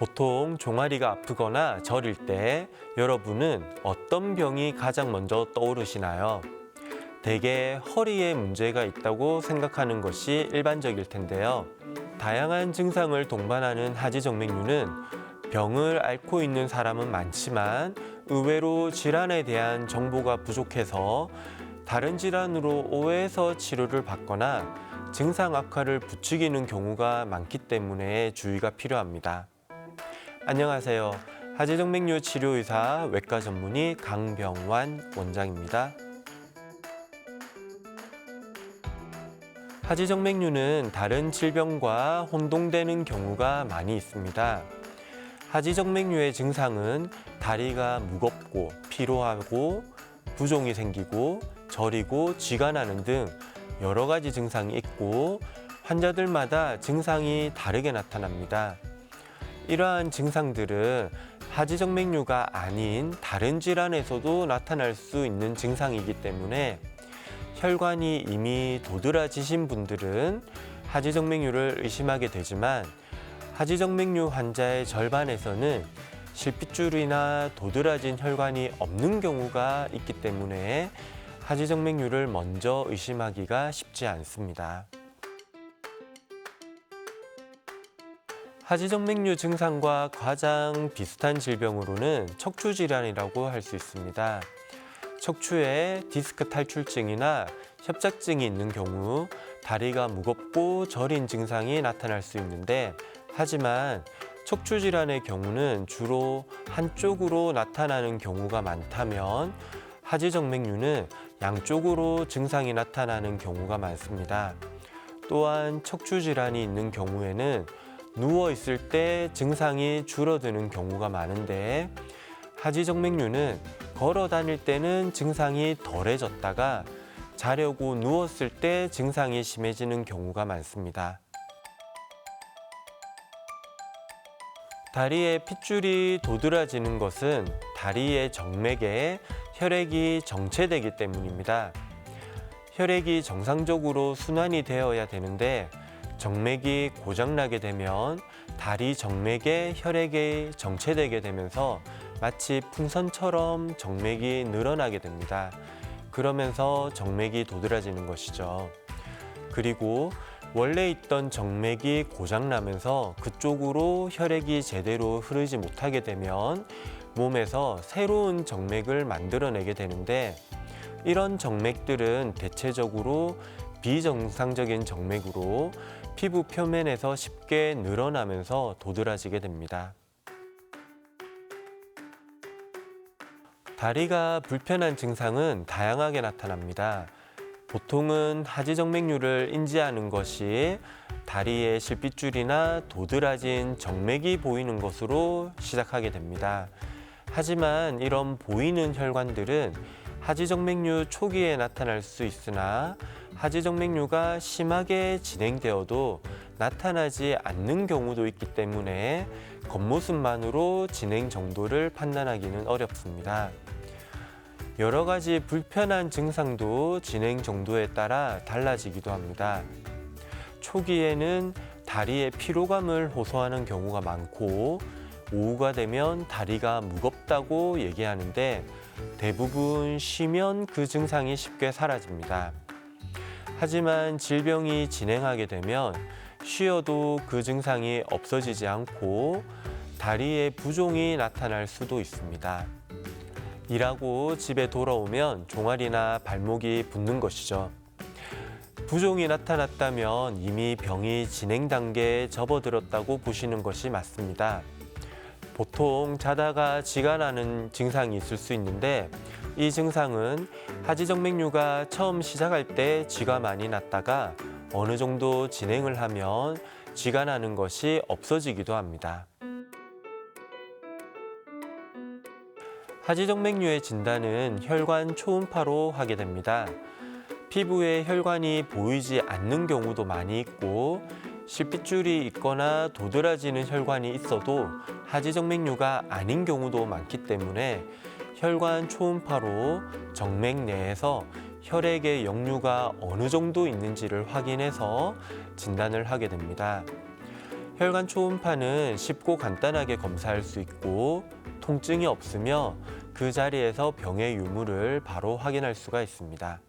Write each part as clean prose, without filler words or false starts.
보통 종아리가 아프거나 저릴 때 여러분은 어떤 병이 가장 먼저 떠오르시나요? 대개 허리에 문제가 있다고 생각하는 것이 일반적일 텐데요. 다양한 증상을 동반하는 하지정맥류는 병을 앓고 있는 사람은 많지만 의외로 질환에 대한 정보가 부족해서 다른 질환으로 오해해서 치료를 받거나 증상 악화를 부추기는 경우가 많기 때문에 주의가 필요합니다. 안녕하세요. 하지정맥류 치료의사 외과 전문의 강병완 원장입니다. 하지정맥류는 다른 질병과 혼동되는 경우가 많이 있습니다. 하지정맥류의 증상은 다리가 무겁고 피로하고 부종이 생기고 저리고 쥐가 나는 등 여러 가지 증상이 있고 환자들마다 증상이 다르게 나타납니다. 이러한 증상들은 하지정맥류가 아닌 다른 질환에서도 나타날 수 있는 증상이기 때문에 혈관이 이미 도드라지신 분들은 하지정맥류를 의심하게 되지만 하지정맥류 환자의 절반에서는 실핏줄이나 도드라진 혈관이 없는 경우가 있기 때문에 하지정맥류를 먼저 의심하기가 쉽지 않습니다. 하지정맥류 증상과 가장 비슷한 질병으로는 척추질환이라고 할 수 있습니다. 척추에 디스크 탈출증이나 협착증이 있는 경우 다리가 무겁고 저린 증상이 나타날 수 있는데 하지만 척추질환의 경우는 주로 한쪽으로 나타나는 경우가 많다면 하지정맥류는 양쪽으로 증상이 나타나는 경우가 많습니다. 또한 척추질환이 있는 경우에는 누워 있을 때 증상이 줄어드는 경우가 많은데 하지정맥류는 걸어 다닐 때는 증상이 덜해졌다가 자려고 누웠을 때 증상이 심해지는 경우가 많습니다. 다리의 핏줄이 도드라지는 것은 다리의 정맥에 혈액이 정체되기 때문입니다. 혈액이 정상적으로 순환이 되어야 되는데 정맥이 고장나게 되면 다리 정맥에 혈액이 정체되게 되면서 마치 풍선처럼 정맥이 늘어나게 됩니다. 그러면서 정맥이 도드라지는 것이죠. 그리고 원래 있던 정맥이 고장나면서 그쪽으로 혈액이 제대로 흐르지 못하게 되면 몸에서 새로운 정맥을 만들어내게 되는데 이런 정맥들은 대체적으로 비정상적인 정맥으로 피부 표면에서 쉽게 늘어나면서 도드라지게 됩니다. 다리가 불편한 증상은 다양하게 나타납니다. 보통은 하지정맥류를 인지하는 것이 다리에 실핏줄이나 도드라진 정맥이 보이는 것으로 시작하게 됩니다. 하지만 이런 보이는 혈관들은 하지정맥류 초기에 나타날 수 있으나 하지정맥류가 심하게 진행되어도 나타나지 않는 경우도 있기 때문에 겉모습만으로 진행 정도를 판단하기는 어렵습니다. 여러 가지 불편한 증상도 진행 정도에 따라 달라지기도 합니다. 초기에는 다리에 피로감을 호소하는 경우가 많고 오후가 되면 다리가 무겁다고 얘기하는데 대부분 쉬면 그 증상이 쉽게 사라집니다. 하지만 질병이 진행하게 되면 쉬어도 그 증상이 없어지지 않고 다리에 부종이 나타날 수도 있습니다. 일하고 집에 돌아오면 종아리나 발목이 붓는 것이죠. 부종이 나타났다면 이미 병이 진행 단계에 접어들었다고 보시는 것이 맞습니다. 보통 자다가 쥐가 나는 증상이 있을 수 있는데 이 증상은 하지정맥류가 처음 시작할 때 쥐가 많이 났다가 어느 정도 진행을 하면 쥐가 나는 것이 없어지기도 합니다. 하지정맥류의 진단은 혈관 초음파로 하게 됩니다. 피부에 혈관이 보이지 않는 경우도 많이 있고 실핏줄이 있거나 도드라지는 혈관이 있어도 하지정맥류가 아닌 경우도 많기 때문에 혈관 초음파로 정맥 내에서 혈액의 역류가 어느 정도 있는지를 확인해서 진단을 하게 됩니다. 혈관 초음파는 쉽고 간단하게 검사할 수 있고 통증이 없으며 그 자리에서 병의 유무를 바로 확인할 수가 있습니다.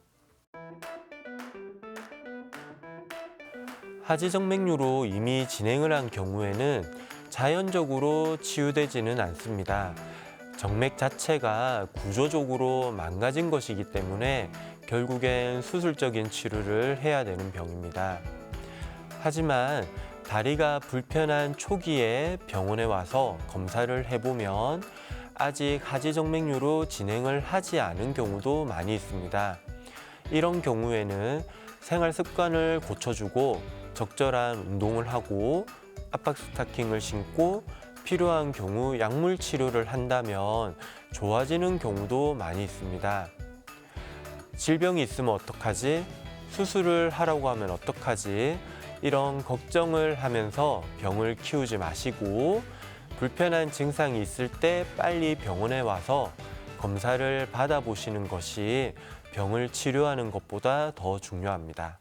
하지정맥류로 이미 진행을 한 경우에는 자연적으로 치유되지는 않습니다. 정맥 자체가 구조적으로 망가진 것이기 때문에 결국엔 수술적인 치료를 해야 되는 병입니다. 하지만 다리가 불편한 초기에 병원에 와서 검사를 해보면 아직 하지정맥류로 진행을 하지 않은 경우도 많이 있습니다. 이런 경우에는 생활 습관을 고쳐주고 적절한 운동을 하고 압박 스타킹을 신고 필요한 경우 약물 치료를 한다면 좋아지는 경우도 많이 있습니다. 질병이 있으면 어떡하지? 수술을 하라고 하면 어떡하지? 이런 걱정을 하면서 병을 키우지 마시고 불편한 증상이 있을 때 빨리 병원에 와서 검사를 받아보시는 것이 병을 치료하는 것보다 더 중요합니다.